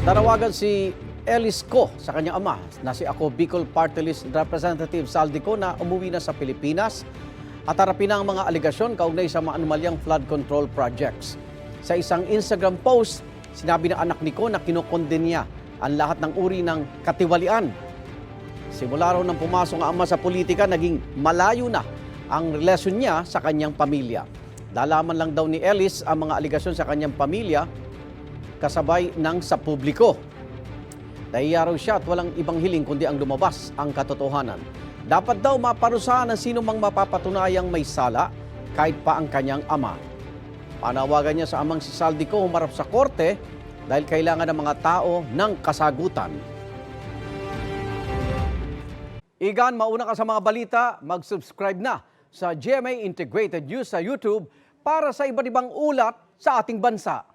Nanawagan si Ellis Co sa kanyang ama na si Ako Bicol Party List Representative Saldico na umuwi na sa Pilipinas at harapin ang mga aligasyon kaugnay sa mga anomalyang flood control projects. Sa isang Instagram post, sinabi ng anak ni Co na kinukonde niya ang lahat ng uri ng katiwalian. Simula raw nang pumasok ang ama sa politika, naging malayo na ang relasyon niya sa kanyang pamilya. Lalaman lang daw ni Ellis ang mga aligasyon sa kanyang pamilya kasabay ng sa publiko. Nahiya raw siya at walang ibang hiling kundi ang lumabas ang katotohanan. Dapat daw maparusahan ng sino mang mapapatunayang may sala kahit pa ang kanyang ama. Panawagan niya sa amang si Saldico humarap sa korte dahil kailangan ng mga tao ng kasagutan. Igan, mauna ka sa mga balita, mag-subscribe na sa GMA Integrated News sa YouTube para sa iba't ibang ulat sa ating bansa.